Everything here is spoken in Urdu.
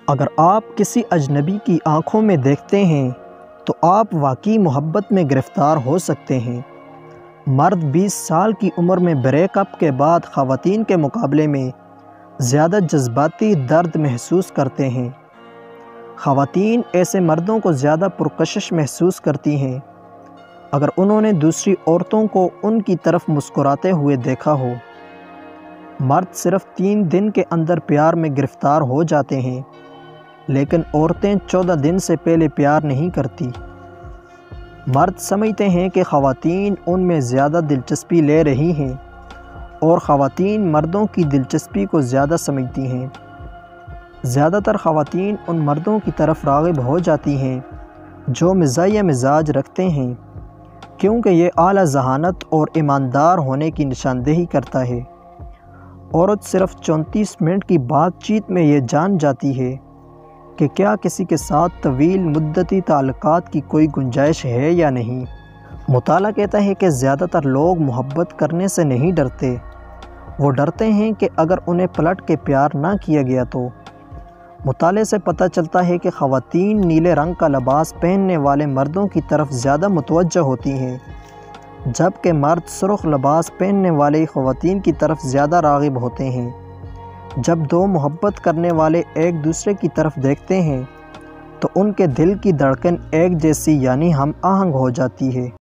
اگر آپ کسی اجنبی کی آنکھوں میں دیکھتے ہیں تو آپ واقعی محبت میں گرفتار ہو سکتے ہیں۔ مرد 20 سال کی عمر میں بریک اپ کے بعد خواتین کے مقابلے میں زیادہ جذباتی درد محسوس کرتے ہیں۔ خواتین ایسے مردوں کو زیادہ پرکشش محسوس کرتی ہیں اگر انہوں نے دوسری عورتوں کو ان کی طرف مسکراتے ہوئے دیکھا ہو۔ مرد صرف 3 دن کے اندر پیار میں گرفتار ہو جاتے ہیں، لیکن عورتیں 14 دن سے پہلے پیار نہیں کرتی۔ مرد سمجھتے ہیں کہ خواتین ان میں زیادہ دلچسپی لے رہی ہیں اور خواتین مردوں کی دلچسپی کو زیادہ سمجھتی ہیں۔ زیادہ تر خواتین ان مردوں کی طرف راغب ہو جاتی ہیں جو مزاحیہ مزاج رکھتے ہیں، کیونکہ یہ اعلیٰ ذہانت اور ایماندار ہونے کی نشاندہی کرتا ہے۔ عورت صرف 34 منٹ کی بات چیت میں یہ جان جاتی ہے کہ کیا کسی کے ساتھ طویل مدتی تعلقات کی کوئی گنجائش ہے یا نہیں۔ مطالعہ کہتا ہے کہ زیادہ تر لوگ محبت کرنے سے نہیں ڈرتے، وہ ڈرتے ہیں کہ اگر انہیں پلٹ کے پیار نہ کیا گیا تو۔ مطالعے سے پتہ چلتا ہے کہ خواتین نیلے رنگ کا لباس پہننے والے مردوں کی طرف زیادہ متوجہ ہوتی ہیں، جبکہ مرد سرخ لباس پہننے والی خواتین کی طرف زیادہ راغب ہوتے ہیں۔ جب دو محبت کرنے والے ایک دوسرے کی طرف دیکھتے ہیں تو ان کے دل کی دھڑکن ایک جیسی یعنی ہم آہنگ ہو جاتی ہے۔